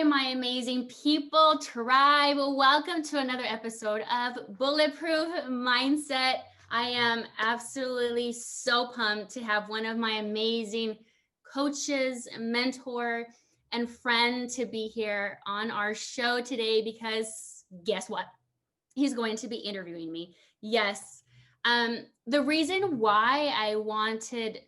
Hi, my amazing people, tribe. Welcome to another episode of Bulletproof Mindset. I am absolutely so pumped to have one of my amazing coaches, mentor, and friend to be here on our show today because guess what? He's going to be interviewing me. Yes. The reason why I wanted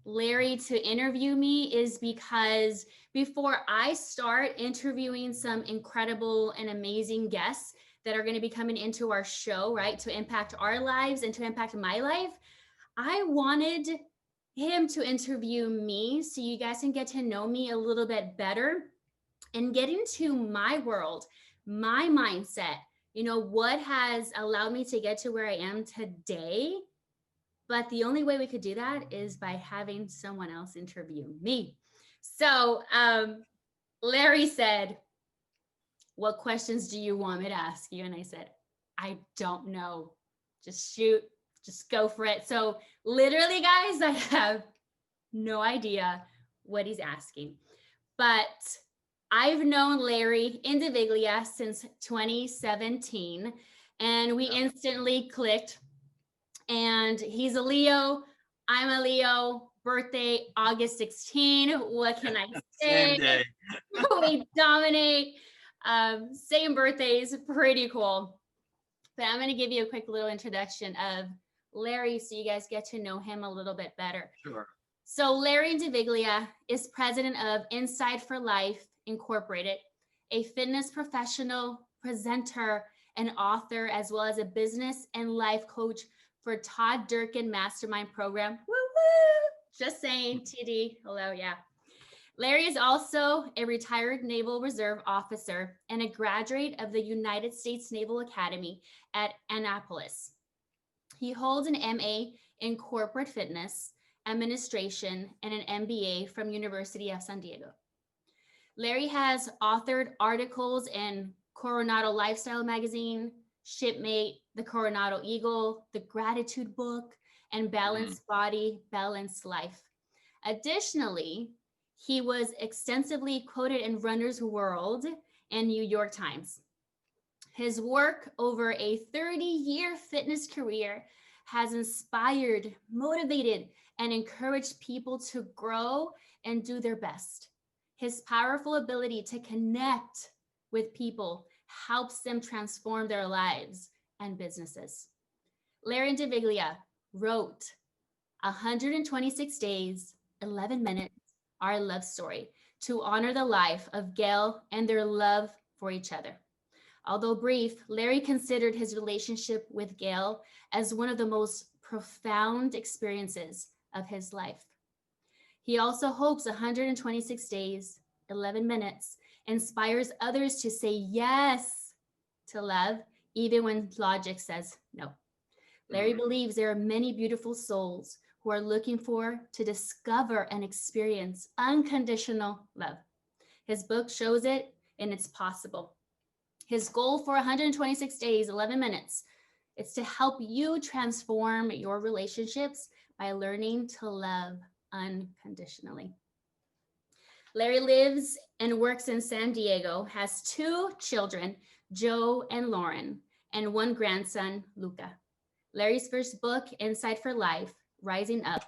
Larry to interview me is because before I start interviewing some incredible and amazing guests that are going to be coming into our show, right, to impact our lives and to impact my life, I wanted him to interview me so you guys can get to know me a little bit better and get into my world, my mindset, what has allowed me to get to where I am today. But the only way we could do that is by having someone else interview me. So Larry said, "What questions do you want me to ask you?" And I said, "I don't know. Just shoot, just go for it." So literally, guys, I have no idea what he's asking. But I've known Larry Indiviglia since 2017, and we instantly clicked. And he's a Leo. I'm a Leo. Birthday August 16. What can I say? Same day. We dominate. Same birthdays. Pretty cool. But I'm going to give you a quick little introduction of Larry so you guys get to know him a little bit better. Sure. So Larry Indiviglia is president of Inside for Life Incorporated, a fitness professional, presenter, and author, as well as a business and life coach for Todd Durkin Mastermind Program. Woo woo! Just saying, TD. Hello, yeah. Larry is also a retired Naval Reserve officer and a graduate of the United States Naval Academy at Annapolis. He holds an MA in corporate fitness administration and an MBA from University of San Diego. Larry has authored articles in Coronado Lifestyle Magazine, Shipmate, The Coronado Eagle, The Gratitude Book, and Balanced Body, Balanced Life. Additionally, he was extensively quoted in Runner's World and New York Times. His work over a 30-year fitness career has inspired, motivated, and encouraged people to grow and do their best. His powerful ability to connect with people helps them transform their lives and businesses. Larry Indiviglia wrote 126 Days, 11 Minutes, Our Love Story, to honor the life of Gail and their love for each other. Although brief, Larry considered his relationship with Gail as one of the most profound experiences of his life. He also hopes 126 Days, 11 Minutes inspires others to say yes to love, even when logic says no. Larry believes there are many beautiful souls who are looking to discover and experience unconditional love. His book shows it, and it's possible. His goal for 126 days, 11 minutes, is to help you transform your relationships by learning to love unconditionally. Larry lives and works in San Diego, has 2 children, Joe and Lauren, and 1 grandson, Luca. Larry's first book, Inside for Life, Rising Up,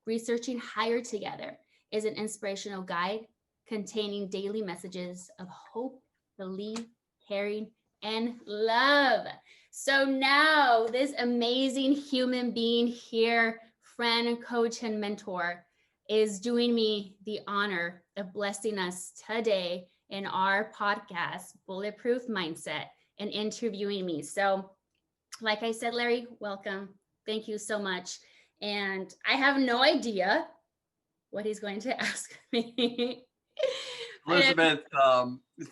Researching Higher Together, is an inspirational guide containing daily messages of hope, belief, caring, and love. So now this amazing human being here, friend, coach, and mentor, is doing me the honor of blessing us today in our podcast, Bulletproof Mindset, and interviewing me. So like I said, Larry, welcome. Thank you so much. And I have no idea what he's going to ask me. Elizabeth,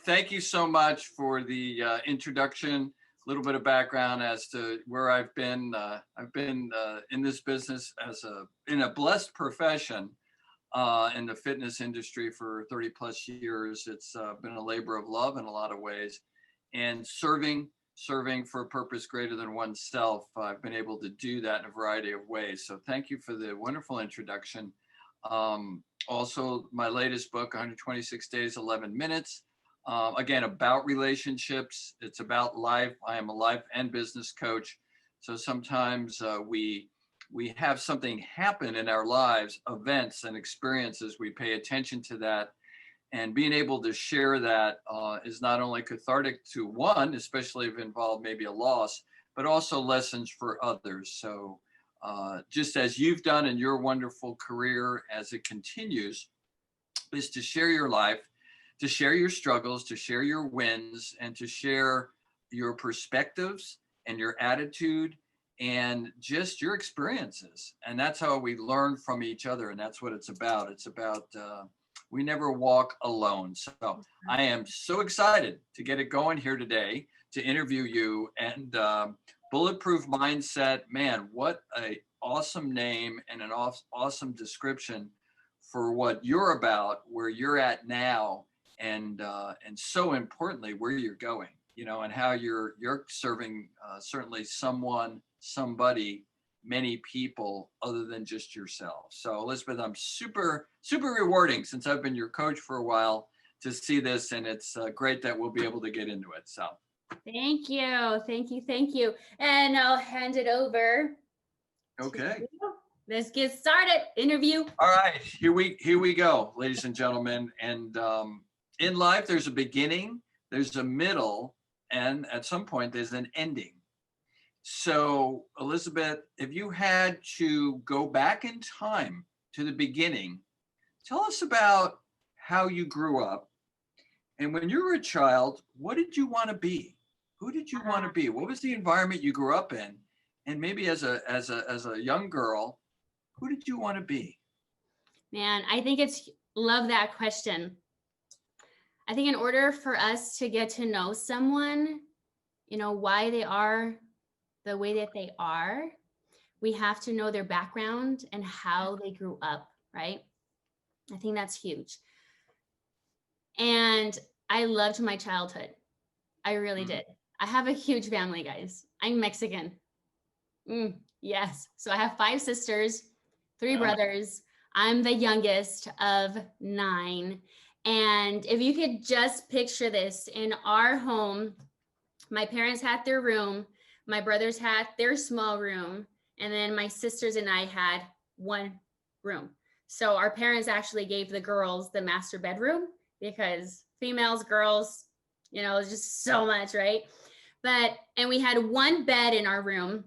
thank you so much for the introduction. A little bit of background as to where I've been. I've been in this business in a blessed profession in the fitness industry for 30 plus years. It's been a labor of love in a lot of ways, and serving for a purpose greater than oneself. I've been able to do that in a variety of ways. So thank you for the wonderful introduction. Also, my latest book, 126 Days, 11 Minutes, again, about relationships. It's about life. I am a life and business coach. So sometimes we have something happen in our lives, events and experiences. We pay attention to that, and being able to share that is not only cathartic to one, especially if involved maybe a loss, but also lessons for others. So just as you've done in your wonderful career as it continues, is to share your life, to share your struggles, to share your wins, and to share your perspectives and your attitude and just your experiences. And that's how we learn from each other. And that's what it's about. It's about we never walk alone. So I am so excited to get it going here today to interview you. And Bulletproof Mindset, man, what a awesome name and an awesome description for what you're about, where you're at now, and so importantly, where you're going, you know, and how you're serving certainly someone, somebody, many people other than just yourself. So Elizabeth, I'm super rewarding, since I've been your coach for a while, to see this, and it's great that we'll be able to get into it. So thank you. And I'll hand it over. Okay. Let's get started. Interview. All right, here we go, ladies and gentlemen. And in life, there's a beginning, there's a middle, and at some point there's an ending. So Elizabeth, if you had to go back in time to the beginning, tell us about how you grew up. And when you were a child, what did you want to be? Who did you want to be? What was the environment you grew up in? And maybe as a young girl, who did you want to be? Man, I think love that question. I think in order for us to get to know someone, you know, why they are the way that they are, we have to know their background and how they grew up, right? I think that's huge. And I loved my childhood. I really did. I have a huge family, guys. I'm Mexican. Yes. So I have 5 sisters, 3 brothers. I'm the youngest of 9. And if you could just picture this, in our home, my parents had their room, my brothers had their small room, and then my sisters and I had one room. So our parents actually gave the girls the master bedroom, because females, girls, you know, it's just so much, right? And we had one bed in our room.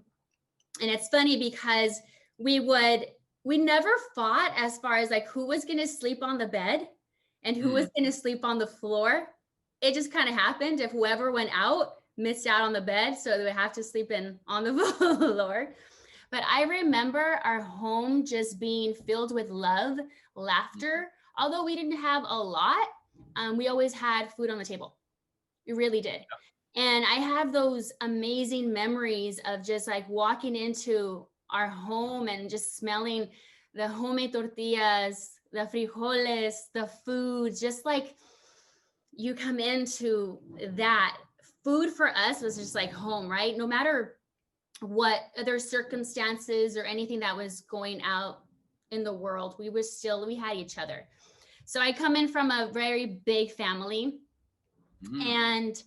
And it's funny because we never fought as far as like who was going to sleep on the bed and who was going to sleep on the floor. It just kind of happened. If whoever went out missed out on the bed, so they would have to sleep on the floor. But I remember our home just being filled with love, laughter. Although we didn't have a lot, we always had food on the table. We really did. And I have those amazing memories of just like walking into our home and just smelling the homemade tortillas, the frijoles, the food, just like you come into that. Food for us was just like home, right? No matter what other circumstances or anything that was going out in the world, we had each other. So I come in from a very big family, and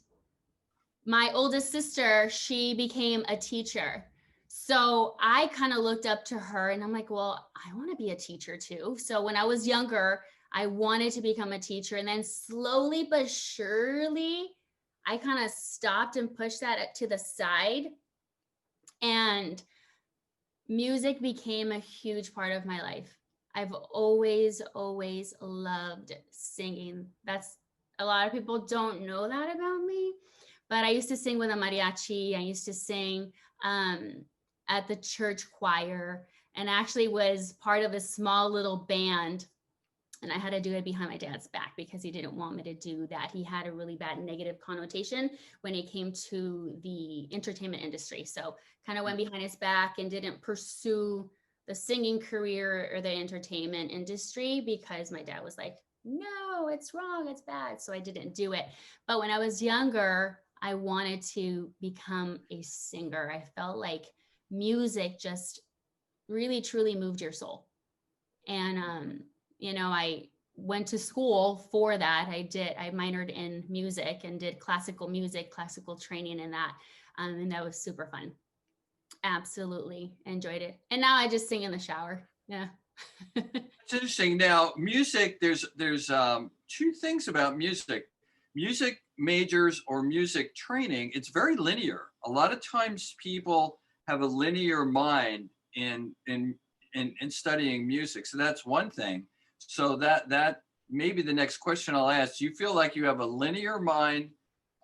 my oldest sister, she became a teacher. So I kind of looked up to her and I'm like, well, I want to be a teacher too. So when I was younger, I wanted to become a teacher. And then slowly but surely, I kind of stopped and pushed that to the side. And music became a huge part of my life. I've always loved singing. A lot of people don't know that about me, but I used to sing with a mariachi. I used to sing at the church choir, and actually was part of a small little band. And I had to do it behind my dad's back because he didn't want me to do that. He had a really bad negative connotation when it came to the entertainment industry. So kind of went behind his back and didn't pursue the singing career or the entertainment industry because my dad was like, no, it's wrong, it's bad. So I didn't do it. But when I was younger, I wanted to become a singer. I felt like music just really, truly moved your soul. And, you know, I went to school for that. I minored in music and did classical music, classical training in that. And that was super fun. Absolutely enjoyed it. And now I just sing in the shower. Yeah. It's interesting. Now, music, there's two things about music. Music majors or music training, it's very linear. A lot of times people have a linear mind in studying music. So that's one thing. So that maybe the next question I'll ask, do you feel like you have a linear mind,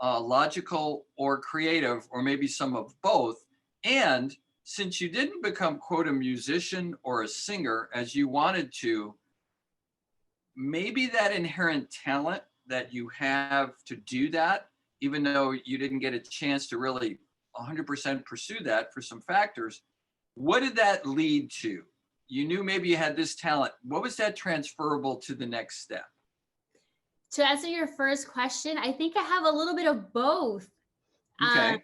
logical or creative, or maybe some of both? And since you didn't become, quote, a musician or a singer as you wanted to, maybe that inherent talent that you have to do that, even though you didn't get a chance to really 100% pursue that for some factors, what did that lead to? You knew maybe you had this talent. What was that transferable to the next step? To answer your first question, I think I have a little bit of both. Okay.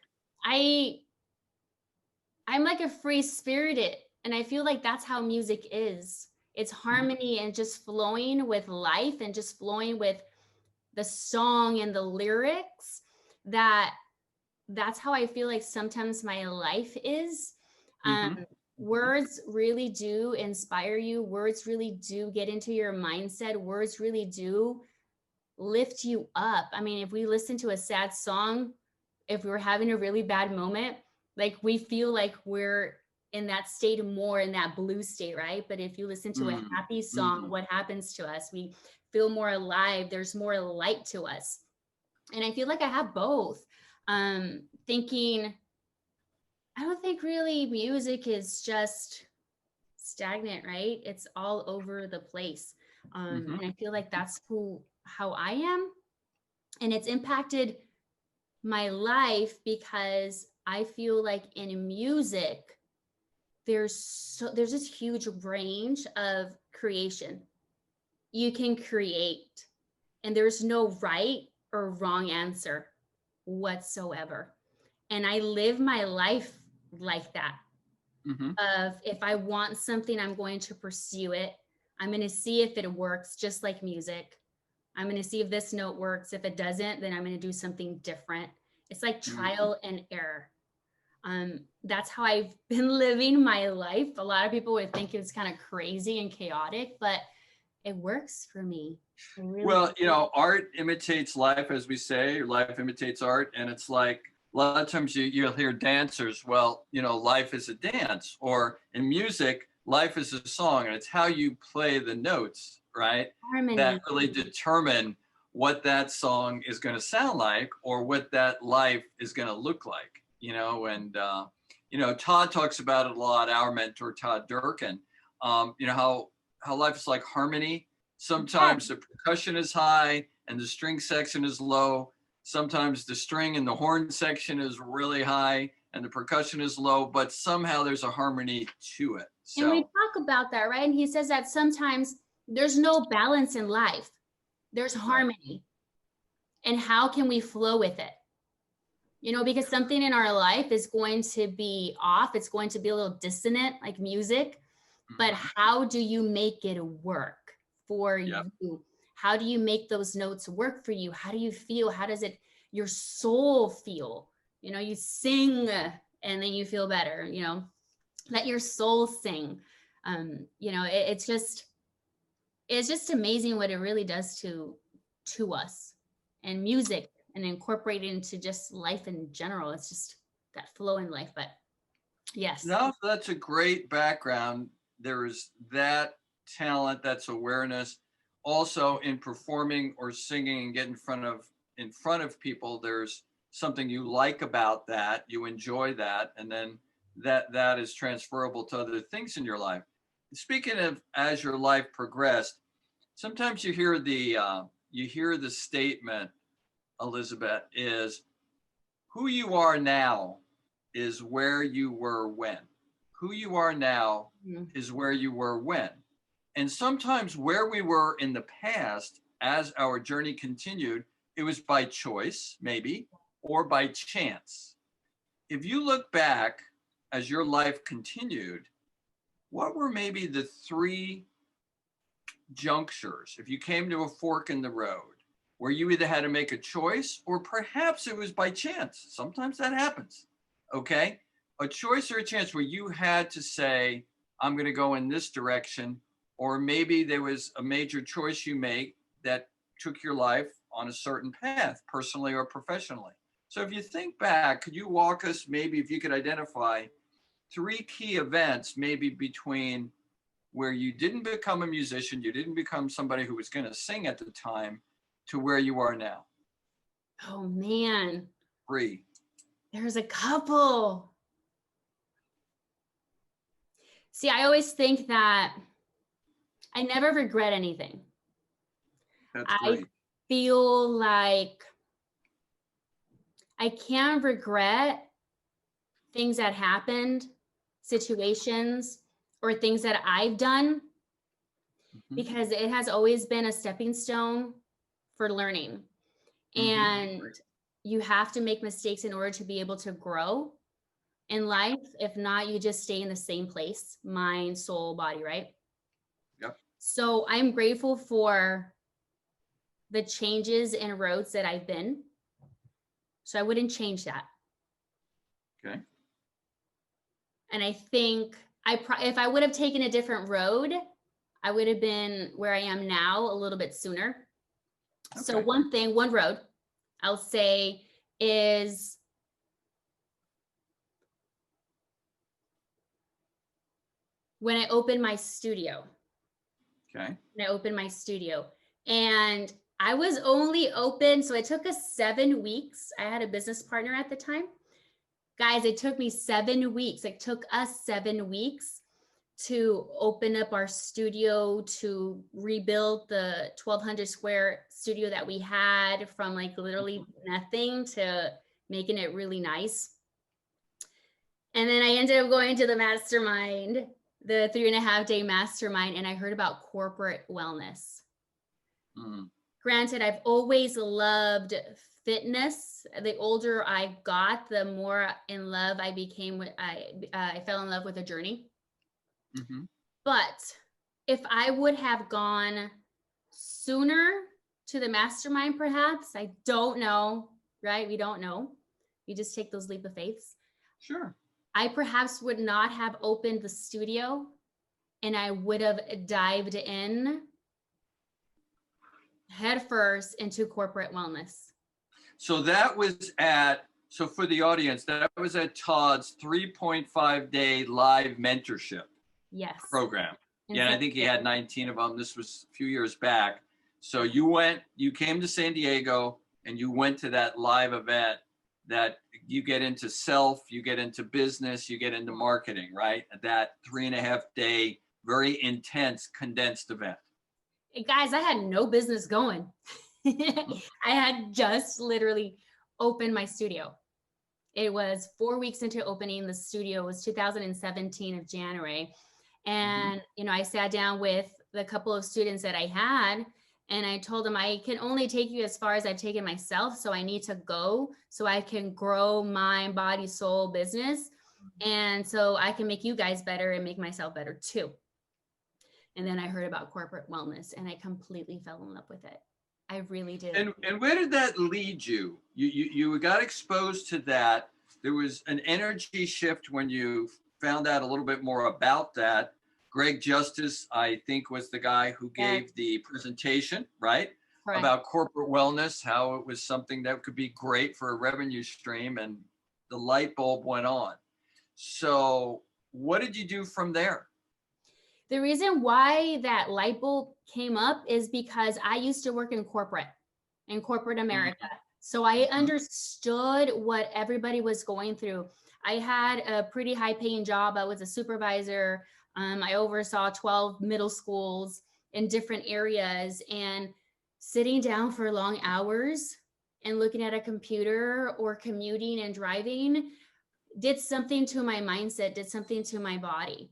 I'm like a free spirited, and I feel like that's how music is. It's harmony and just flowing with life and just flowing with the song and the lyrics. That's how I feel like sometimes my life is. Mm-hmm. Words really do inspire you. Words really do get into your mindset. Words really do lift you up. I mean, if we listen to a sad song, if we're having a really bad moment, like we feel like we're in that state more, in that blue state, right? But if you listen to a happy song, Mm-hmm. what happens to us? We feel more alive. There's more light to us. And I feel like I have both. Thinking, I don't think really music is just stagnant, right? It's all over the place. Mm-hmm. And I feel like that's how I am. And it's impacted my life because I feel like in music, there's this huge range of creation. You can create, and there's no right or wrong answer whatsoever. And I live my life like that. Mm-hmm. Of if I want something, I'm going to pursue it. I'm going to see if it works, just like music. I'm going to see if this note works. If it doesn't, then I'm going to do something different. It's like trial and error. That's how I've been living my life. A lot of people would think it's kind of crazy and chaotic, but it works for me. Really Well, art imitates life, as we say, life imitates art. And it's like a lot of times you'll hear dancers, well, life is a dance, or in music, life is a song. And it's how you play the notes, right? harmony. That really determine what that song is going to sound like or what that life is going to look like, and, Todd talks about it a lot, our mentor, Todd Durkin, how life is like harmony. Sometimes the percussion is high and the string section is low. Sometimes the string and the horn section is really high and the percussion is low, but somehow there's a harmony to it. And we So, talk about that, right? And he says that sometimes there's no balance in life. There's harmony. And how can we flow with it? Because something in our life is going to be off. It's going to be a little dissonant, like music. But how do you make it work for you? How do you make those notes work for you? How do you feel? How does your soul feel? You sing and then you feel better, let your soul sing. It's just amazing what it really does to us. And music and incorporate it into just life in general. It's just that flow in life. But yes. No, that's a great background. There is that talent, that's awareness. Also, in performing or singing and get in front of people, there's something you like about that. You enjoy that, and then that is transferable to other things in your life. Speaking of as your life progressed, sometimes you hear the statement, Elizabet, is who you are now is where you were when. Who you are now is where you were when. And sometimes where we were in the past, as our journey continued, it was by choice, maybe, or by chance. If you look back as your life continued, what were maybe the three junctures, if you came to a fork in the road where you either had to make a choice or perhaps it was by chance, sometimes that happens, okay? A choice or a chance where you had to say, I'm going to go in this direction, or maybe there was a major choice you make that took your life on a certain path, personally or professionally. So if you think back, could you walk us, maybe if you could identify 3 key events, maybe between where you didn't become a musician, you didn't become somebody who was going to sing at the time, to where you are now? Oh man, 3. there's a couple. See, I always think that I never regret anything. That's I great. feel like I can't regret things that happened, situations, or things that I've done, because it has always been a stepping stone for learning. And you have to make mistakes in order to be able to grow in life. If not, you just stay in the same place, mind, soul, body, right? Yep. So I'm grateful for the changes and roads that I've been. So I wouldn't change that. Okay. And I think if I would have taken a different road, I would have been where I am now a little bit sooner. Okay. So one road I'll say is when I opened my studio. Okay. When I opened my studio, and I was only open, so it took us 7 weeks. I had a business partner at the time. Guys, it took me 7 weeks. It took us 7 weeks to open up our studio, to rebuild the 1,200 square studio that we had from like literally nothing to making it really nice. And then I ended up going to the mastermind, the 3.5-day mastermind, and I heard about corporate wellness. Granted, I've always loved fitness. The older I got, the more in love I became with, I fell in love with the journey. But if I would have gone sooner to the mastermind, perhaps, I don't know, right? We don't know. You just take those leap of faiths. Sure. I perhaps would not have opened the studio, and I would have dived in headfirst into corporate wellness. So that was so for the audience, that was at Todd's 3.5-day live mentorship program. Yeah, and I think he had 19 of them. This was a few years back. So you came to San Diego and you went to that live event that you get into self, you get into business, you get into marketing, right? That 3.5-day, very intense, condensed event. Hey guys, I had no business going. I had just literally opened my studio. It was 4 weeks into opening the studio. It was 2017 of January. And, I sat down with the couple of students that I had, and I told them, I can only take you as far as I've taken myself. So I need to go so I can grow my body, soul business. And so I can make you guys better and make myself better too. And then I heard about corporate wellness and I completely fell in love with it. I really did. And where did that lead you? You got exposed to that. There was an energy shift when you found out a little bit more about that. Greg Justice, I think, was the guy who gave the presentation, right? Correct. About corporate wellness, how it was something that could be great for a revenue stream, and the light bulb went on. So what did you do from there? The reason why that light bulb came up is because I used to work in corporate America. So I understood what everybody was going through. I had a pretty high paying job. I was a supervisor. I oversaw 12 middle schools in different areas, and sitting down for long hours and looking at a computer or commuting and driving did something to my mindset, did something to my body.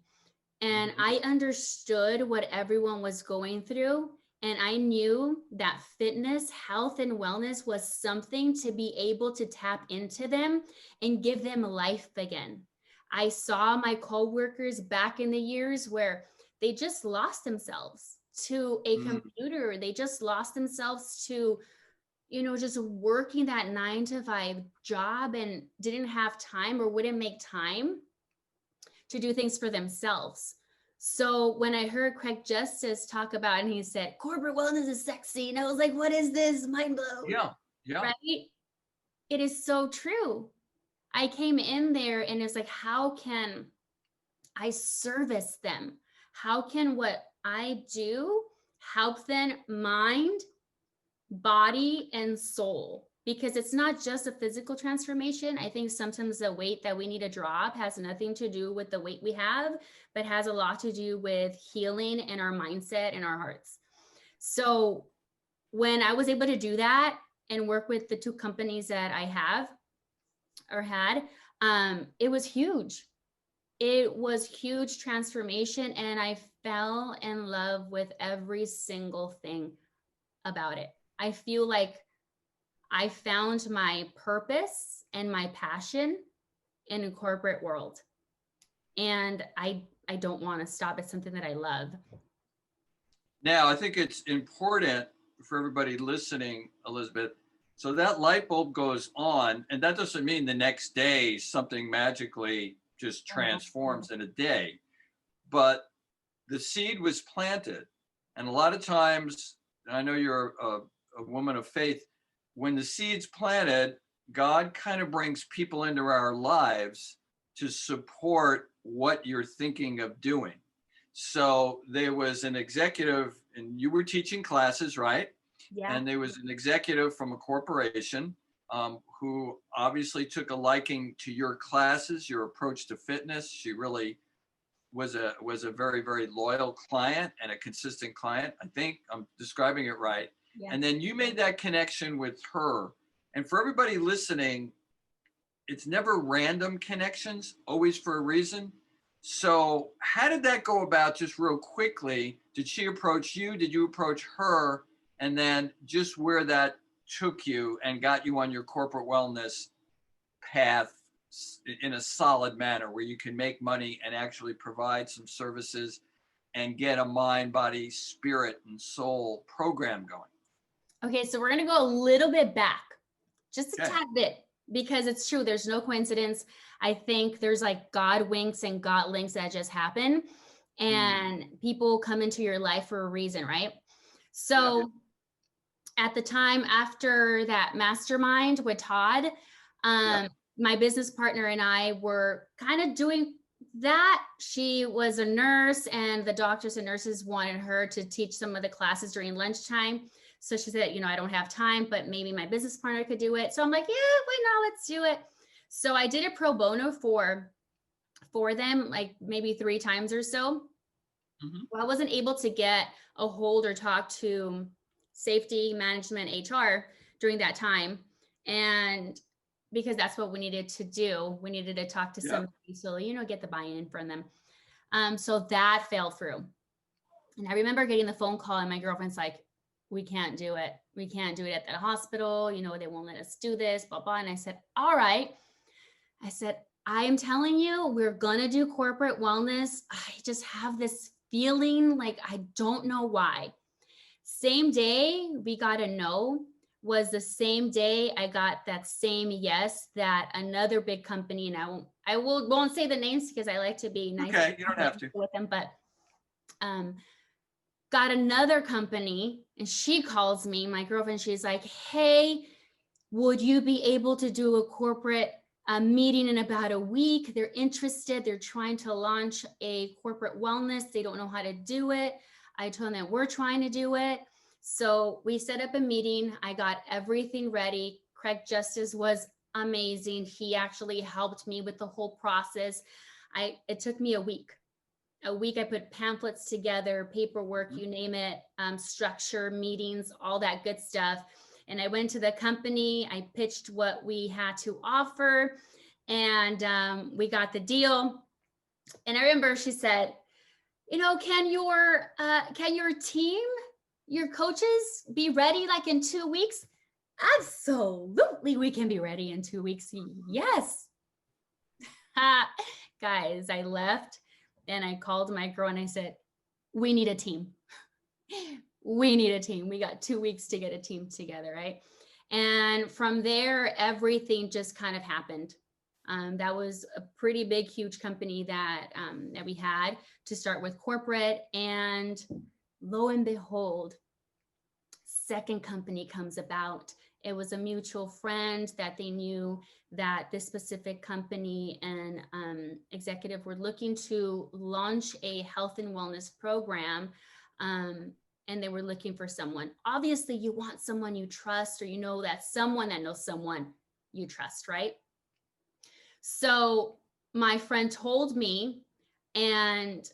And I understood what everyone was going through. And I knew that fitness, health, and wellness was something to be able to tap into them and give them life again. I saw my coworkers back in the years where they just lost themselves to a Mm. computer. They just lost themselves to, just working that 9 to 5 job and didn't have time or wouldn't make time to do things for themselves. So when I heard Craig Justice talk about it, and he said, corporate wellness is sexy. And I was like, what is this? Mind blown. Yeah. Yeah. Right? It is so true. I came in there and it's like, how can I service them? How can what I do help them mind, body, and soul? Because it's not just a physical transformation. I think sometimes the weight that we need to drop has nothing to do with the weight we have, but has a lot to do with healing and our mindset and our hearts. So when I was able to do that and work with the 2 companies that I have or had, it was huge. It was huge transformation, and I fell in love with every single thing about it. I feel like I found my purpose and my passion in a corporate world. And I don't want to stop. It's something that I love. Now, I think it's important for everybody listening, Elizabeth. So that light bulb goes on, and that doesn't mean the next day something magically just transforms in a day. But the seed was planted. And a lot of times, and I know you're a woman of faith, when the seed's planted, God kind of brings people into our lives to support what you're thinking of doing. So there was an executive, and you were teaching classes, right? Yeah. And there was an executive from a corporation who obviously took a liking to your classes, your approach to fitness. She really was a very, very loyal client and a consistent client. I think I'm describing it right. Yeah. And then you made that connection with her. And for everybody listening, it's never random connections, always for a reason. So how did that go about, just real quickly? Did she approach you? Did you approach her? And then just where that took you and got you on your corporate wellness path in a solid manner where you can make money and actually provide some services and get a mind, body, spirit, and soul program going. Okay, so we're going to go a little bit back, just a Okay. tad bit, because it's true. There's no coincidence. I think there's like God winks and God links that just happen, and people come into your life for a reason, right? So at the time after that mastermind with Todd, my business partner and I were kind of doing that. She was a nurse, and the doctors and nurses wanted her to teach some of the classes during lunchtime. So she said, I don't have time, but maybe my business partner could do it. So I'm like, yeah, why not? Let's do it. So I did a pro bono for them, like maybe 3 times or so. Well, I wasn't able to get a hold or talk to safety management, HR during that time. And because that's what we needed to do. We needed to talk to somebody, so, get the buy-in from them. So that fell through. And I remember getting the phone call, and my girlfriend's like, we can't do it. We can't do it at the hospital. They won't let us do this, blah, blah. And I said, all right. I said, I am telling you, we're going to do corporate wellness. I just have this feeling, like, I don't know why. Same day we got a no was the same day I got that same yes that another big company, and I won't say the names because I like to be nice. Okay, you don't have to. With them, but got another company, and she calls me, my girlfriend. She's like, hey, would you be able to do a corporate meeting in about a week? They're interested. They're trying to launch a corporate wellness. They don't know how to do it. I told them that we're trying to do it. So we set up a meeting. I got everything ready. Craig Justice was amazing. He actually helped me with the whole process. It took me a week. I put pamphlets together, paperwork, you name it, structure, meetings, all that good stuff. And I went to the company. I pitched what we had to offer, and we got the deal. And I remember she said, can your team, your coaches, be ready like in 2 weeks? Absolutely, we can be ready in 2 weeks. Yes. Guys, I left and I called my girl and I said, we need a team. We need a team. We got 2 weeks to get a team together, right? And from there, everything just kind of happened. That was a pretty big, huge company that we had to start with corporate. And lo and behold, second company comes about. It was a mutual friend that they knew that this specific company and executive were looking to launch a health and wellness program. And they were looking for someone. Obviously, you want someone you trust, or you know that someone that knows someone you trust, right? So my friend told me, and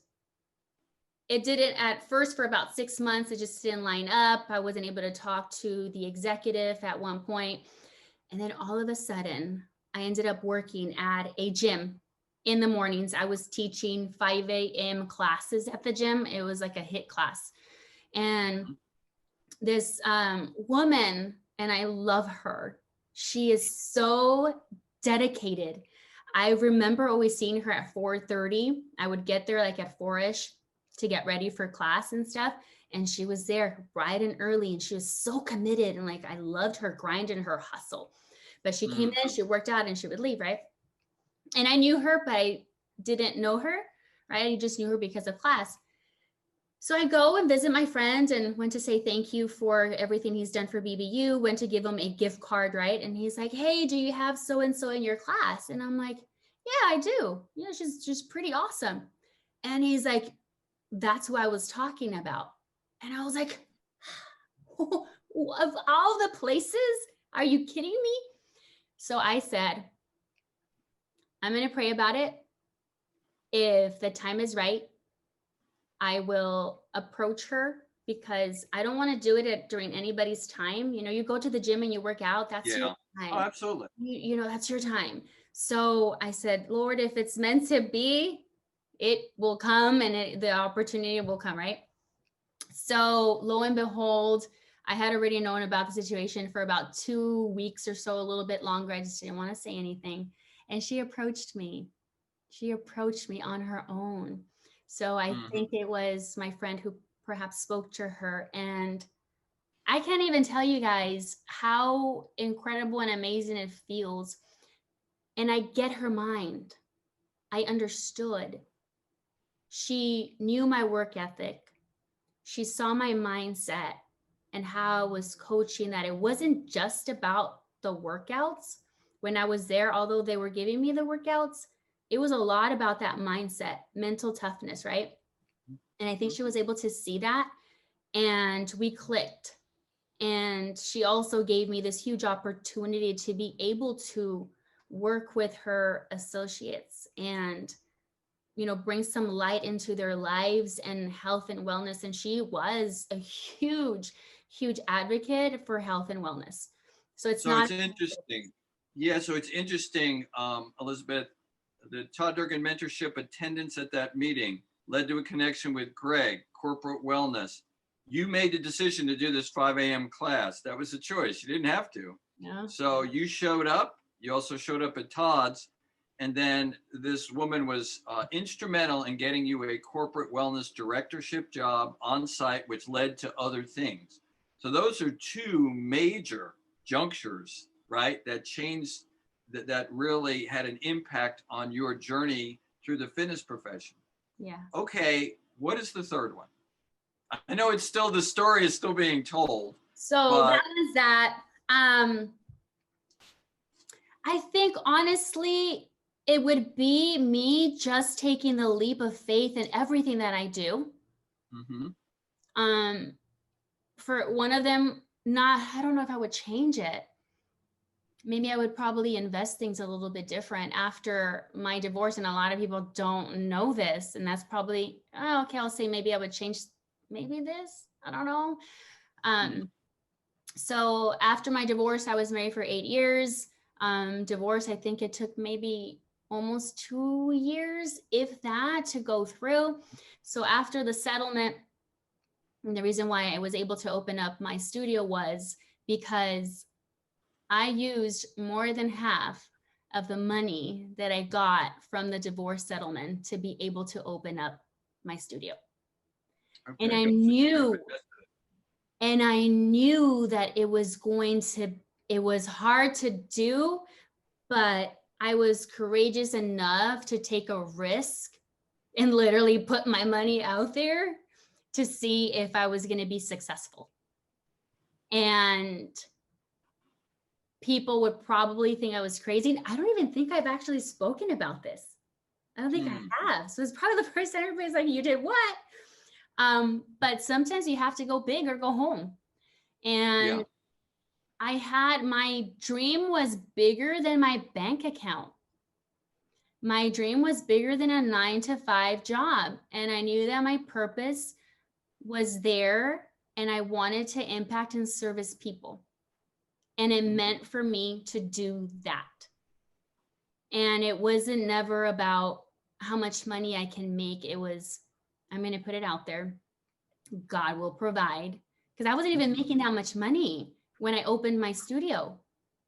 it didn't at first for about 6 months. It just didn't line up. I wasn't able to talk to the executive at one point. And then all of a sudden, I ended up working at a gym in the mornings. I was teaching 5 a.m. classes at the gym. It was like a HIIT class. And this woman, and I love her, she is so dedicated. I remember always seeing her at 4:30. I would get there like at 4-ish to get ready for class and stuff. And she was there bright and early, and she was so committed. And like, I loved her grind and her hustle. But she came in, she worked out, and she would leave, right? And I knew her, but I didn't know her, right? I just knew her because of class. So I go and visit my friend and went to say thank you for everything he's done for BBU, went to give him a gift card, right? And he's like, hey, do you have so-and-so in your class? And I'm like, yeah, I do. Yeah, she's just pretty awesome. And he's like, that's who I was talking about. And I was like, of all the places, are you kidding me? So I said, I'm going to pray about it. If the time is right, I will approach her, because I don't want to do it during anybody's time. You know, you go to the gym and you work out, that's your time. Oh, absolutely. You know, that's your time. So I said, Lord, if it's meant to be, it will come, and the opportunity will come, right? So lo and behold, I had already known about the situation for about 2 weeks or so, a little bit longer. I just didn't want to say anything. And she approached me. She approached me on her own. So I think it was my friend who perhaps spoke to her. And I can't even tell you guys how incredible and amazing it feels. And I get her mind. I understood. She knew my work ethic. She saw my mindset and how I was coaching, that it wasn't just about the workouts. When I was there, although they were giving me the workouts, it was a lot about that mindset, mental toughness, right? And I think she was able to see that, and we clicked. And she also gave me this huge opportunity to be able to work with her associates and, you know, bring some light into their lives and health and wellness. And she was a huge, huge advocate for health and wellness. So it's interesting. Yeah, so it's interesting, Elizabeth, the Todd Durgan mentorship attendance at that meeting led to a connection with Greg, corporate wellness. You made the decision to do this 5 a.m. class. That was a choice. You didn't have to. Yeah. So you showed up. You also showed up at Todd's. And then this woman was instrumental in getting you a corporate wellness directorship job on site, which led to other things. So those are two major junctures, right? That changed, that really had an impact on your journey through the fitness profession. Yeah. Okay, what is the third one? I know it's still, the story is still being told. So that is that. I think honestly, it would be me just taking the leap of faith in everything that I do. For one of them, I don't know if I would change it. Maybe I would probably invest things a little bit different after my divorce. And a lot of people don't know this. And that's probably, okay, I'll say maybe I would change maybe this. I don't know. So after my divorce, I was married for 8 years. Divorce, I think it took maybe almost 2 years, if that, to go through. So after the settlement, and the reason why I was able to open up my studio was because I used more than half of the money that I got from the divorce settlement to be able to open up my studio. And Okay, good. So you could have invested I knew that it was hard to do, but I was courageous enough to take a risk and literally put my money out there to see if I was going to be successful. And people would probably think I was crazy. I don't even think I've actually spoken about this. I don't think I have. So it's probably the first time everybody's like, you did what? But sometimes you have to go big or go home. Yeah. And my dream was bigger than my bank account. My dream was bigger than a 9-to-5 job. And I knew that my purpose was there and I wanted to impact and service people. And it meant for me to do that. And it wasn't never about how much money I can make. It was, I'm going to put it out there. God will provide. Because I wasn't even making that much money when I opened my studio.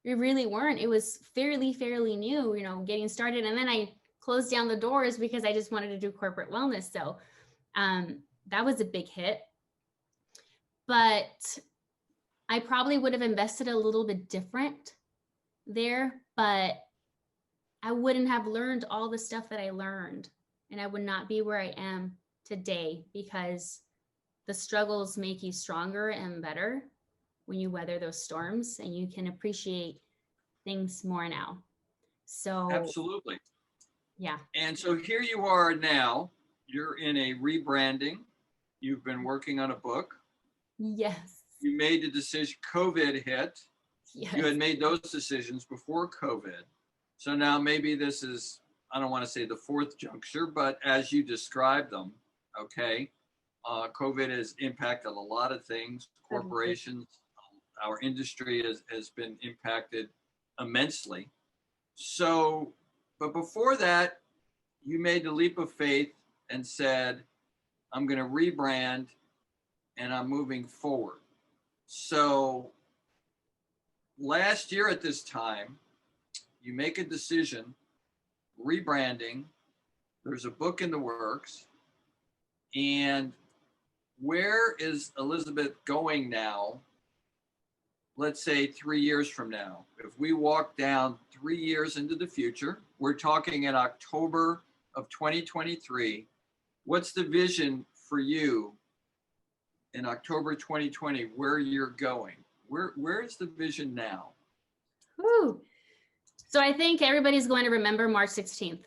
We really weren't. It was fairly new, getting started. And then I closed down the doors because I just wanted to do corporate wellness. So that was a big hit. But I probably would have invested a little bit different there, but I wouldn't have learned all the stuff that I learned, and I would not be where I am today, because the struggles make you stronger and better when you weather those storms, and you can appreciate things more now. So Absolutely. yeah. And so here you are now. You're in a rebranding. You've been working on a book. Yes. You made the decision. COVID hit. Yes. You had made those decisions before COVID. So now maybe this is, I don't want to say the fourth juncture, but as you described them, okay, COVID has impacted a lot of things. Corporations, our industry has been impacted immensely. So, but before that, you made the leap of faith and said, I'm going to rebrand and I'm moving forward. So last year at this time, you make a decision, rebranding, there's a book in the works, and where is Elizabeth going now? Let's say 3 years from now. If we walk down 3 years into the future, we're talking in October of 2023. What's the vision for you in October 2020, where you're going? Where is the vision now? Woo. So I think everybody's going to remember March 16th,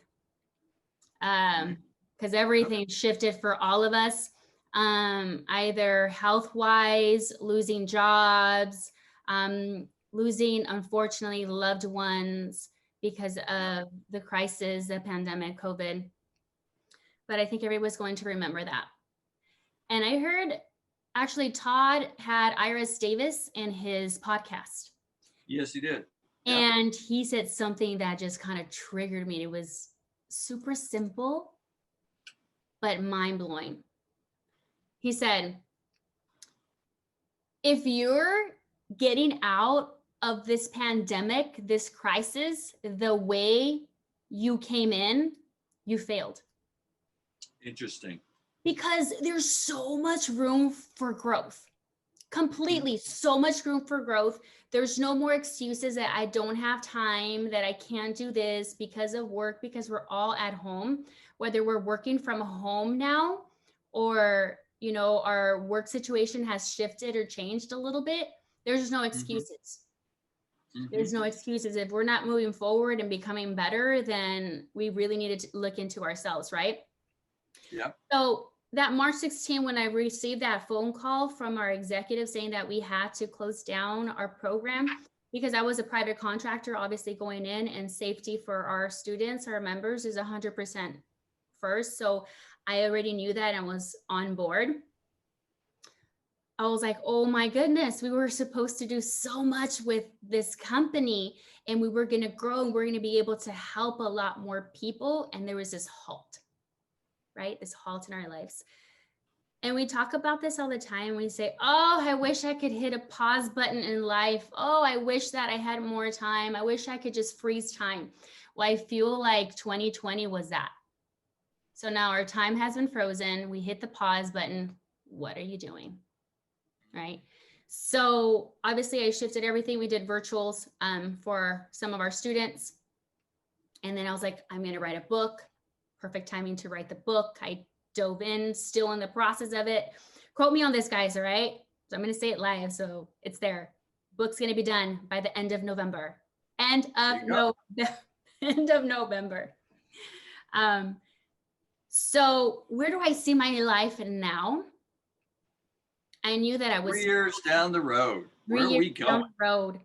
because everything shifted for all of us, either health-wise, losing jobs, losing, unfortunately, loved ones because of the crisis, the pandemic, COVID. But I think everyone's going to remember that. And I heard, actually, Todd had Iris Davis in his podcast. Yes, he did. And he said something that just kind of triggered me. It was super simple, but mind-blowing. He said, if you're getting out of this pandemic, this crisis, the way you came in, you failed. Interesting. Because there's so much room for growth. Completely, so much room for growth. There's no more excuses that I don't have time, that I can't do this because of work, because we're all at home, whether we're working from home now or, our work situation has shifted or changed a little bit. There's no excuses. There's no excuses. If we're not moving forward and becoming better, then we really need to look into ourselves, right? Yeah. So that March 16, when I received that phone call from our executive saying that we had to close down our program, because I was a private contractor, obviously going in, and safety for our students, our members, is 100% first. So I already knew that and was on board. I was like, oh my goodness, we were supposed to do so much with this company, and we were going to grow, and we're going to be able to help a lot more people. And there was this halt. Right? This halt in our lives. And we talk about this all the time. We say, oh, I wish I could hit a pause button in life. Oh, I wish that I had more time. I wish I could just freeze time. Well, I feel like 2020 was that. So now our time has been frozen. We hit the pause button. what are you doing? Right. So obviously I shifted everything. We did virtuals for some of our students. And then I was like, I'm going to write a book. Perfect timing to write the book. I dove in, still in the process of it. Quote me on this, guys. All right. So I'm going to say it live. So it's there. Book's going to be done by the end of November. End of November. So where do I see my life now? I knew that I was 3 years down the road. Where are we going? Down the road.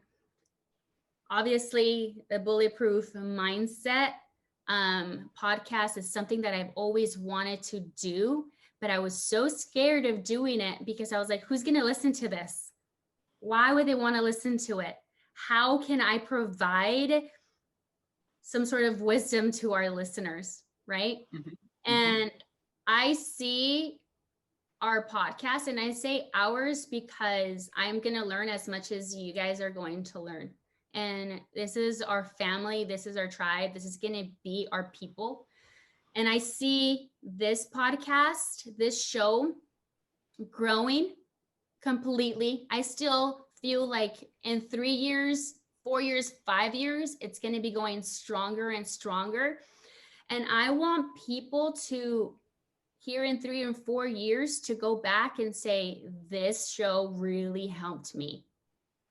Obviously, the Bulletproof Mindset podcast is something that I've always wanted to do, but I was so scared of doing it because I was like, who's going to listen to this? Why would they want to listen to it? How can I provide some sort of wisdom to our listeners, right? Mm-hmm. And I see our podcast, and I say ours because I'm going to learn as much as you guys are going to learn. And this is our family. This is our tribe. This is going to be our people. And I see this podcast, this show growing completely. I still feel like in 3 years, 4 years, 5 years, it's going to be going stronger and stronger. And I want people to here in 3 and 4 years to go back and say, this show really helped me.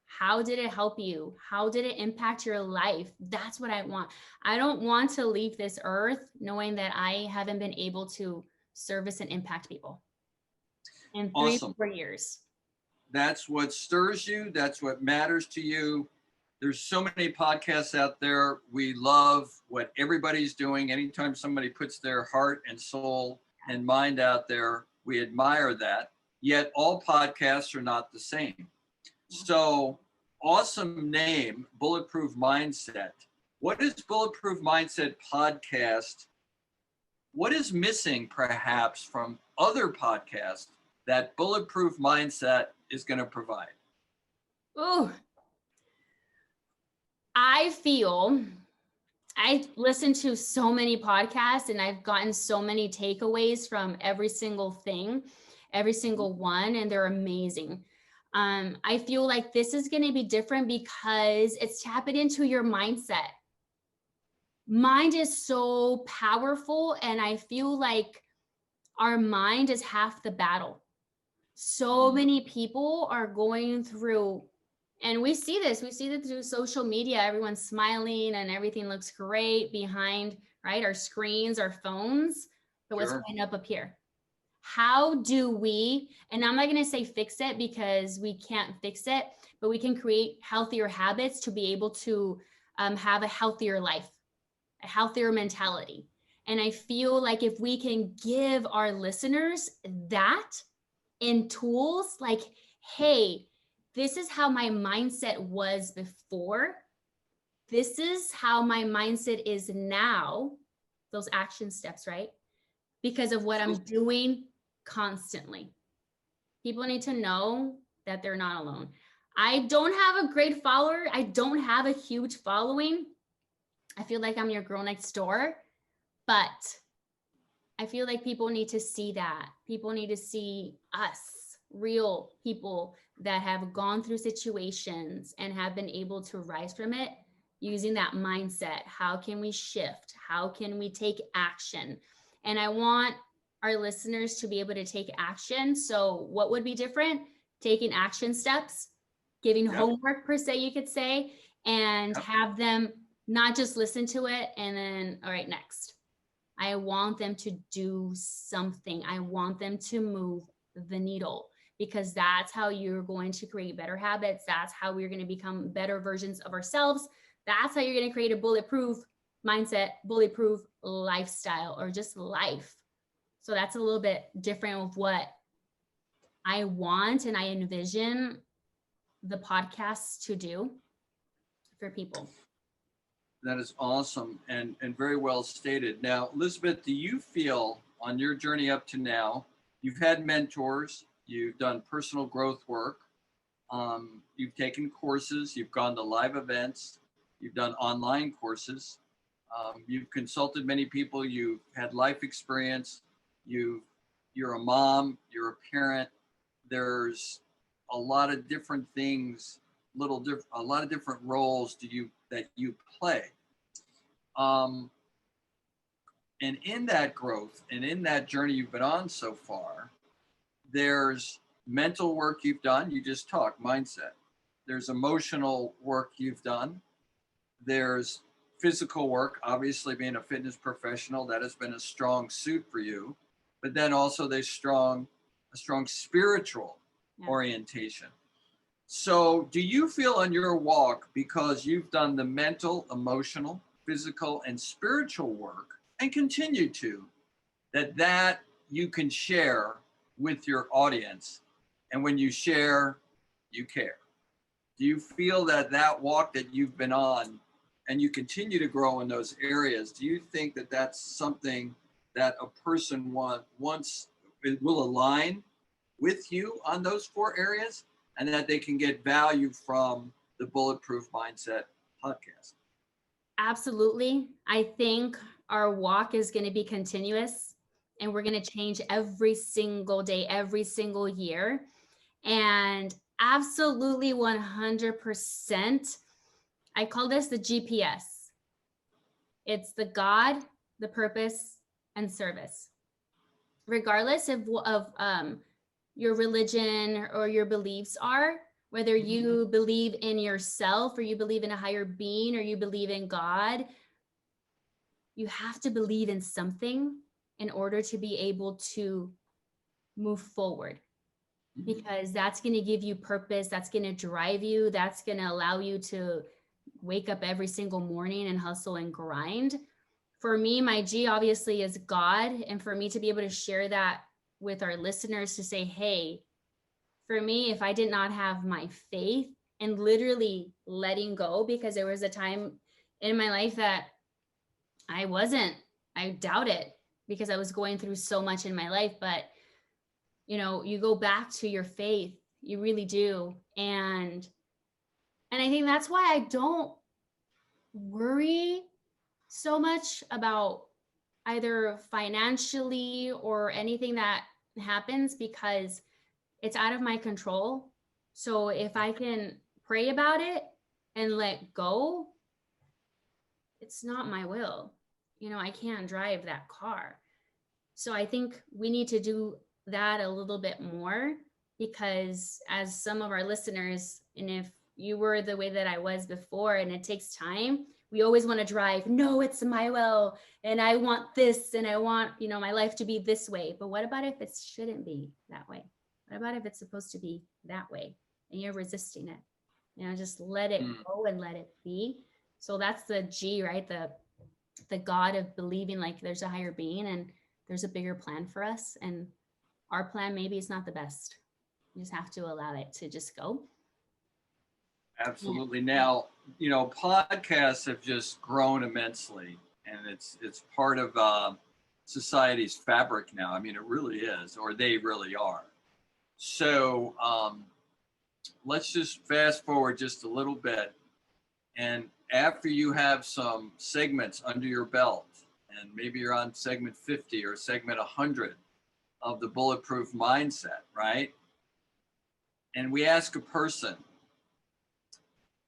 How did it help you? How did it impact your life? That's what I want. I don't want to leave this earth knowing that I haven't been able to service and impact people in 3 to 4 years. That's what stirs you. That's what matters to you. There's so many podcasts out there. We love what everybody's doing. Anytime somebody puts their heart and soul and mind out there, we admire that. Yet all podcasts are not the same. So awesome name, Bulletproof Mindset. What is Bulletproof Mindset podcast? What is missing perhaps from other podcasts that Bulletproof Mindset is going to provide? Oh, I listen to so many podcasts and I've gotten so many takeaways from every single thing, every single one, and they're amazing. I feel like this is going to be different because it's tapping into your mindset. Mind is so powerful, and I feel like our mind is half the battle. So many people are going through, and we see this through social media. Everyone's smiling and everything looks great behind, right? Our screens, our phones, but what's going up here? How do we, and I'm not going to say fix it because we can't fix it, but we can create healthier habits to be able to have a healthier life, a healthier mentality. And I feel like if we can give our listeners that in tools like, hey, this is how my mindset was before. This is how my mindset is now. Those action steps, right? Because of what I'm doing constantly. People need to know that they're not alone. I don't have a great follower. I don't have a huge following. I feel like I'm your girl next door, but I feel like people need to see that. People need to see us, real people that have gone through situations and have been able to rise from it using that mindset. How can we shift? How can we take action? And I want our listeners to be able to take action. So what would be different? Taking action steps, giving homework per se, you could say, and have them not just listen to it and then, all right, next. I want them to do something. I want them to move the needle, because that's how you're going to create better habits. That's how we're going to become better versions of ourselves. That's how you're going to create a bulletproof mindset, bulletproof lifestyle, or just life. So that's a little bit different of what I want and I envision the podcasts to do for people. That is awesome and very well stated. Now, Elizabeth, do you feel on your journey up to now, you've had mentors, you've done personal growth work, you've taken courses, you've gone to live events, you've done online courses, you've consulted many people, you've had life experience, you've you're a mom, you're a parent. There's a lot of different things, a lot of different roles that you play. Um, and in that growth and in that journey you've been on so far, there's mental work you've done. You just talked mindset. There's emotional work you've done. There's physical work, obviously being a fitness professional, that has been a strong suit for you. But then also there's a strong spiritual orientation. So do you feel on your walk, because you've done the mental, emotional, physical, and spiritual work and continue to, that you can share with your audience? And when you share, you care. Do you feel that walk that you've been on and you continue to grow in those areas, do you think that that's something that a person wants, it will align with you on those 4 areas, and that they can get value from the Bulletproof Mindset podcast? Absolutely. I think our walk is going to be continuous, and we're going to change every single day, every single year. And absolutely 100%. I call this the GPS. It's the God, the purpose, and service. Regardless of your religion or your beliefs are, whether you believe in yourself or you believe in a higher being or you believe in God, you have to believe in something in order to be able to move forward, because that's going to give you purpose. That's going to drive you. That's going to allow you to wake up every single morning and hustle and grind. For me, my G obviously is God. And for me to be able to share that with our listeners, to say, hey, for me, if I did not have my faith and literally letting go, because there was a time in my life that I doubted, because I was going through so much in my life. But, you go back to your faith, you really do. And I think that's why I don't worry so much about either financially or anything that happens, because it's out of my control. So if I can pray about it and let go, it's not my will. I can't drive that car. So I think we need to do that a little bit more, because as some of our listeners, and if you were the way that I was before, and it takes time, we always want to drive, no, it's my will, and I want this, and I want, my life to be this way. But what about if it shouldn't be that way? What about if it's supposed to be that way and you're resisting it? Just let it go and let it be. So that's the G, right? The God of believing like there's a higher being and there's a bigger plan for us. And our plan maybe is not the best. You just have to allow it to just go. Absolutely. Now, podcasts have just grown immensely, and it's part of society's fabric now. I mean, it really is, or they really are. So let's just fast forward just a little bit. And after you have some segments under your belt, and maybe you're on segment 50 or segment 100 of the Bulletproof Mindset, right? And we ask a person,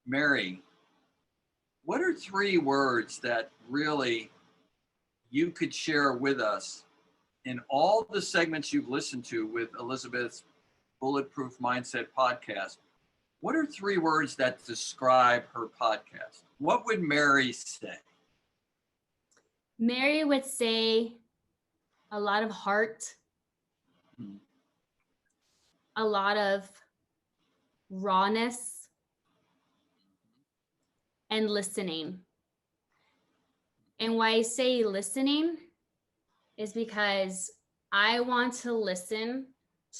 Mary, what are 3 words that really you could share with us in all the segments you've listened to with Elizabeth's Bulletproof Mindset podcast? What are 3 words that describe her podcast? What would Mary say? Mary would say a lot of heart, a lot of rawness, and listening. And why I say listening is because I want to listen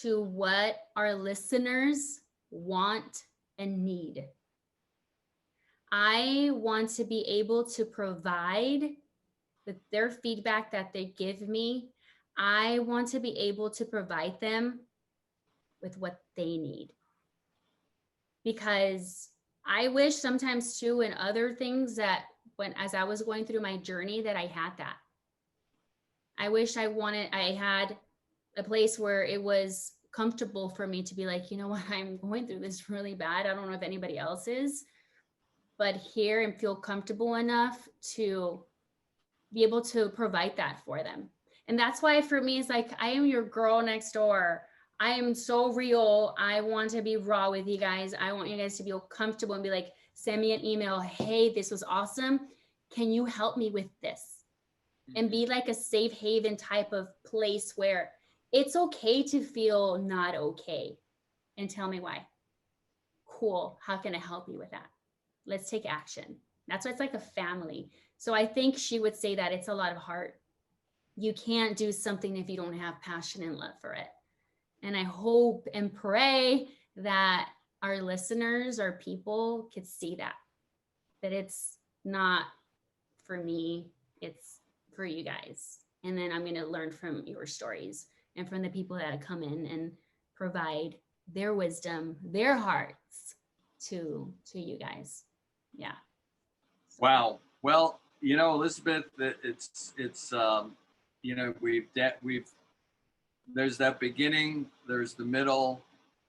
to what our listeners want and need. I want to be able to provide with their feedback that they give me. I want to be able to provide them with what they need. Because I wish sometimes too, in other things that as I was going through my journey, that I had that. I wish I had a place where it was comfortable for me to be like, you know what, I'm going through this really bad. I don't know if anybody else is, but here and feel comfortable enough to be able to provide that for them. And that's why for me, it's like, I am your girl next door. I am so real. I want to be raw with you guys. I want you guys to feel comfortable and be like, send me an email. Hey, this was awesome. Can you help me with this? And be like a safe haven type of place where it's okay to feel not okay. And tell me why. Cool. How can I help you with that? Let's take action. That's why it's like a family. So I think she would say that it's a lot of heart. You can't do something if you don't have passion and love for it. And I hope and pray that our listeners, our people could see that it's not for me, it's for you guys. And then I'm going to learn from your stories and from the people that come in and provide their wisdom, their hearts to you guys. Yeah. So. Wow. Well, Elizabeth, it's we've there's that beginning, there's the middle,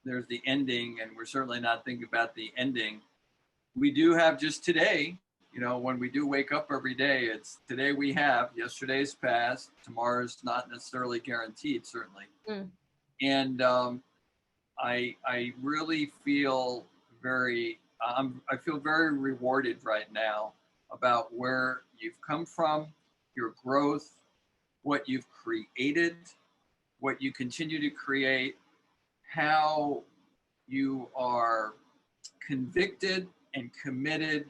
there's the ending, and we're certainly not thinking about the ending. We do have just today, when we do wake up every day, it's today we have, yesterday's past, tomorrow's not necessarily guaranteed, certainly. And I really feel I feel very rewarded right now about where you've come from, your growth, what you've created, what you continue to create, how you are convicted and committed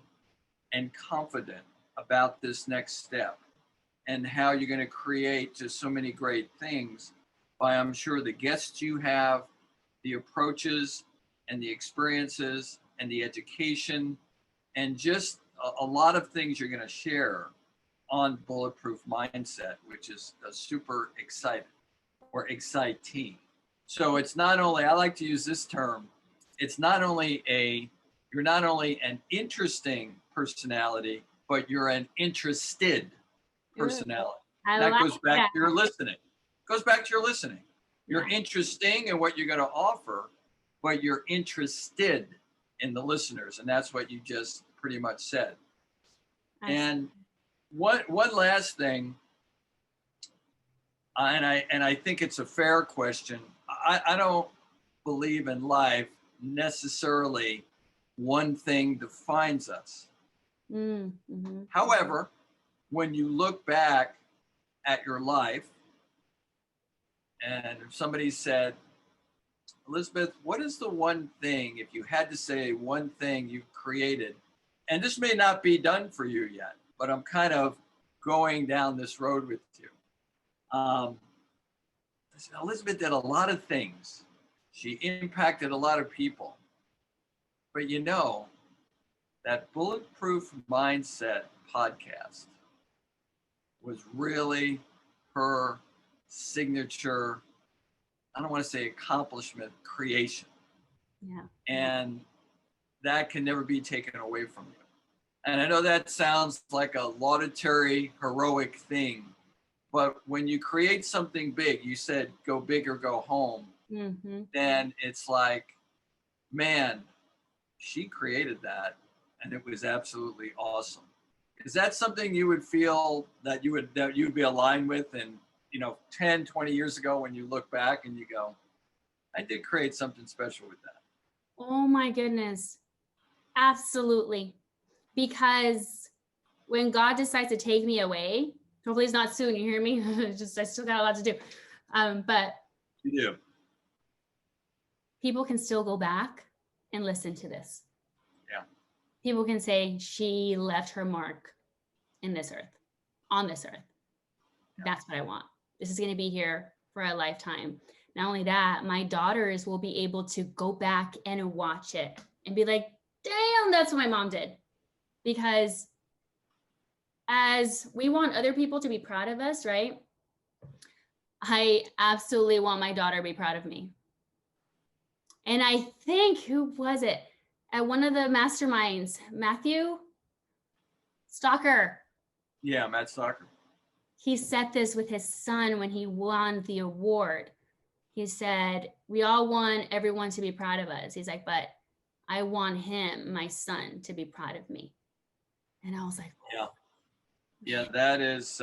and confident about this next step, and how you're going to create just so many great things by, I'm sure, the guests you have, the approaches and the experiences and the education, and just a lot of things you're going to share on Bulletproof Mindset, which is super exciting. So it's not only, I like to use this term, you're not only an interesting personality, but you're an interested personality. That goes back to your listening. You're interesting in what you're going to offer, but you're interested in the listeners. And that's what you just pretty much said. And one last thing, and I think it's a fair question. I don't believe in life necessarily one thing defines us. However, when you look back at your life, and if somebody said, Elizabeth, what is the one thing, if you had to say one thing you've created, and this may not be done for you yet, but I'm kind of going down this road with you. Elizabeth did a lot of things. She impacted a lot of people. But that Bulletproof Mindset podcast was really her signature, I don't want to say accomplishment, creation. Yeah. And that can never be taken away from you. And I know that sounds like a laudatory, heroic thing, but when you create something big, you said go big or go home, then it's like, man, she created that, and it was absolutely awesome. Is that something you would feel that you'd be aligned with, and 10, 20 years ago when you look back and you go, I did create something special with that? Oh my goodness. Absolutely. Because when God decides to take me away, hopefully it's not soon, you hear me? I still got a lot to do. But you do. People can still go back and listen to this. Yeah. People can say she left her mark on this earth. Yeah. That's what I want. This is going to be here for a lifetime. Not only that, my daughters will be able to go back and watch it and be like, damn, that's what my mom did. Because as we want other people to be proud of us, right? I absolutely want my daughter to be proud of me. And I think, who was it? At one of the masterminds, Matthew Stalker. Yeah, Matt Stalker. He said this with his son when he won the award. he said, we all want everyone to be proud of us. He's like, but I want him, my son, to be proud of me. And I was like, Yeah. Yeah, that is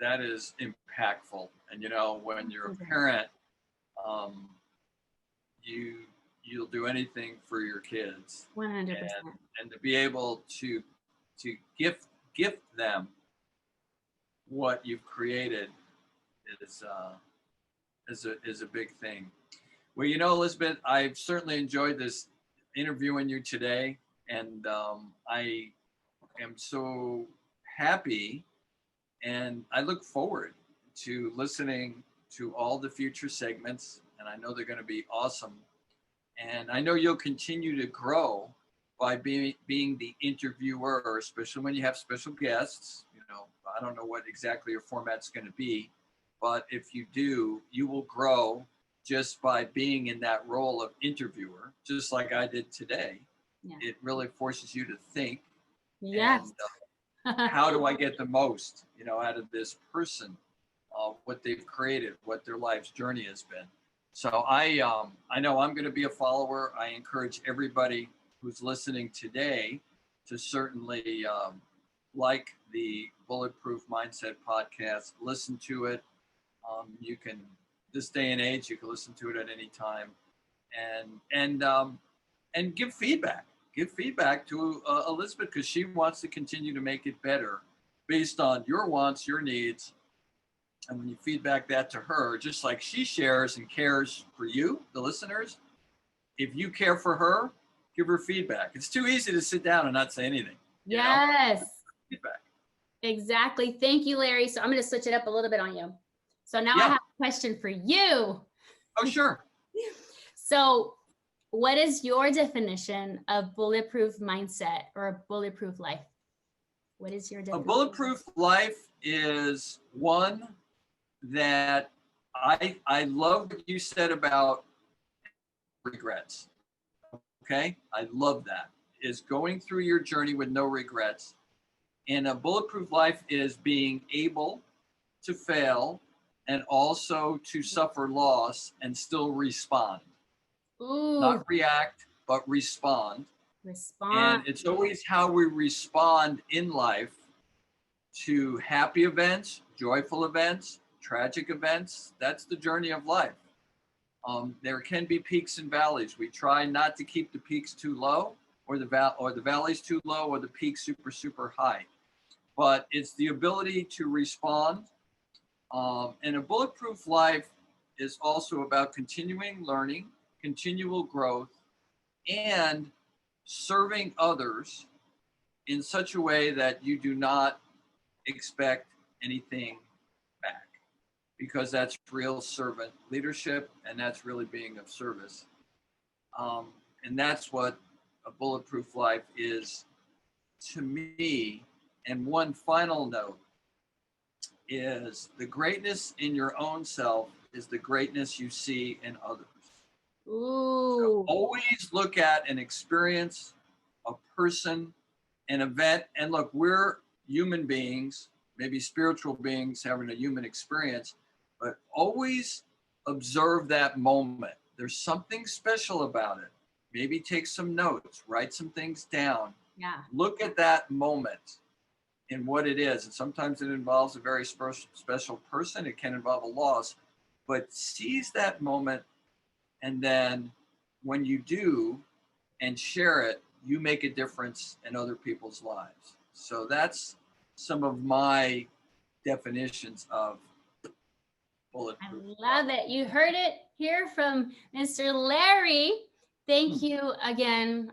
impactful. And you know, when you're a parent, um, you you'll do anything for your kids, 100%. and to be able to gift them what you've created is is a big thing. Well, you know, Elizabeth, I've certainly enjoyed this interviewing you today, and I am so happy, and I look forward to listening to all the future segments, and I know they're going to be awesome. And I know you'll continue to grow by being the interviewer, especially when you have special guests. You know, I don't know what exactly your format's going to be, but if you do, you will grow just by being in that role of interviewer, just like I did today. Yeah. It really forces you to think. Yes. And how do I get the most, you know, out of this person, what they've created, what their life's journey has been. So I know I'm going to be a follower. I encourage everybody who's listening today to certainly like the Bulletproof Mindset podcast. Listen to it. You can, this day and age, you can listen to it at any time, and give feedback. Give feedback to Elizabeth, because she wants to continue to make it better based on your wants, your needs. And when you feedback that to her, just like she shares and cares for you, the listeners, if you care for her, give her feedback. It's too easy to sit down and not say anything. Yes. Feedback. Exactly. Thank you, Larry. So I'm going to switch it up a little bit on you. So now I have a question for you. Oh, sure. So what is your definition of bulletproof mindset or a bulletproof life? What is your definition? A bulletproof life is one that I love what you said about regrets. Okay, I love that. Is going through your journey with no regrets. And a bulletproof life is being able to fail and also to suffer loss and still respond. Ooh. Not react, but respond. Respond. And it's always how we respond in life to happy events, joyful events, tragic events. That's the journey of life. There can be peaks and valleys. We try not to keep the peaks too low, or the valleys too low, or the peaks super high. But it's the ability to respond. And a bulletproof life is also about continuing learning, continual growth, and serving others in such a way that you do not expect anything back, because that's real servant leadership, and that's really being of service. And that's what a bulletproof life is to me. And one final note is the greatness in your own self is the greatness you see in others. Ooh. So always look at an experience, a person, an event, and look, we're human beings, maybe spiritual beings having a human experience, but always observe that moment. There's something special about it. Maybe take some notes, write some things down. Yeah. Look at that moment and what it is. And sometimes it involves a very special person. It can involve a loss, but seize that moment. And then when you do and share it, you make a difference in other people's lives. So that's some of my definitions of bulletproof. I love it. You heard it here from Mr. Larry. Thank you again.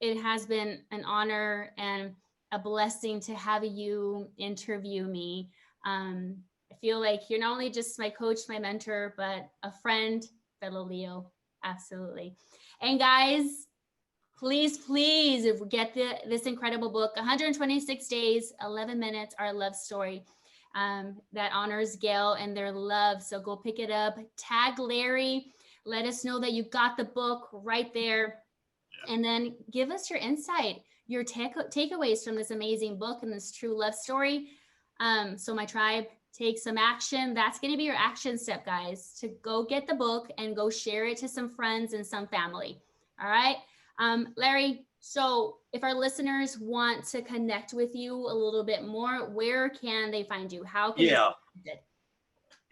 It has been an honor and a blessing to have you interview me. I feel like you're not only just my coach, my mentor, but a friend, fellow Leo. Absolutely. And guys, please get this incredible book, 126 Days, 11 Minutes, Our Love Story, that honors Gail and their love. So go pick it up, tag Larry, let us know that you got the book right there. Yeah. And then give us your insight, your takeaways from this amazing book and this true love story. So my tribe, take some action. That's going to be your action step, guys, to go get the book and go share it to some friends and some family. All right. Larry, so if our listeners want to connect with you a little bit more, where can they find you? How can Yeah, they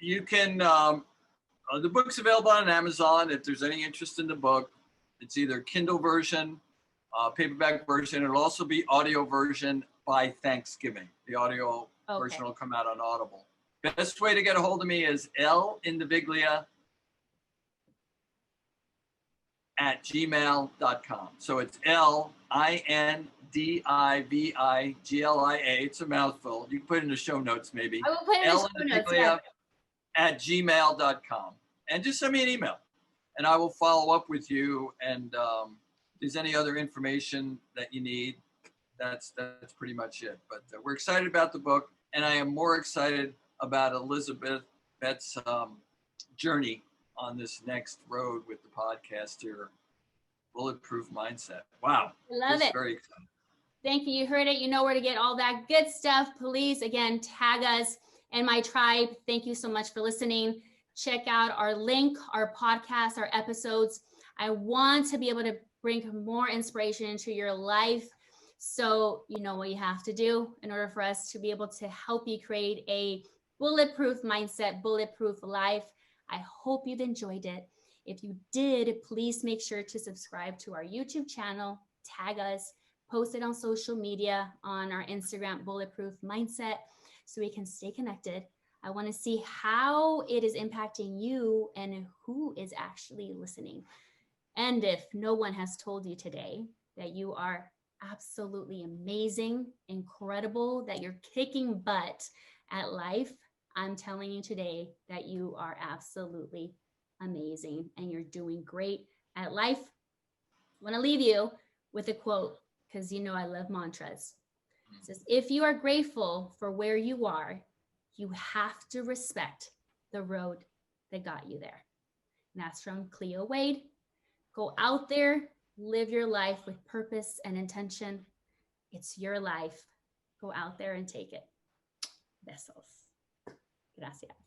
you can, the book's available on Amazon. If there's any interest in the book, it's either Kindle version, paperback version. It'll also be audio version by Thanksgiving. The audio version will come out on Audible. Best way to get a hold of me is lindivigia@gmail.com. So it's LINDIVIGLIA. It's a mouthful. You can put it in the show notes maybe. I will put it in the show notes. Yeah. @gmail.com. And just send me an email and I will follow up with you. And if there's any other information that you need, that's pretty much it. But we're excited about the book, and I am more excited about Elizabeth's journey on this next road with the podcast here, Bulletproof Mindset. Wow. I love it. Very exciting. Thank you. You heard it. You know where to get all that good stuff. Please, again, tag us and my tribe. Thank you so much for listening. Check out our link, our podcast, our episodes. I want to be able to bring more inspiration into your life. So you know what you have to do in order for us to be able to help you create a bulletproof mindset, bulletproof life. I hope you've enjoyed it. If you did, please make sure to subscribe to our YouTube channel, tag us, post it on social media, on our Instagram, Bulletproof Mindset, so we can stay connected. I want to see how it is impacting you and who is actually listening. And if no one has told you today that you are absolutely amazing, incredible, that you're kicking butt at life, I'm telling you today that you are absolutely amazing and you're doing great at life. I want to leave you with a quote, because you know I love mantras. It says, if you are grateful for where you are, you have to respect the road that got you there. And that's from Cleo Wade. Go out there, live your life with purpose and intention. It's your life. Go out there and take it. Besos. Gracias.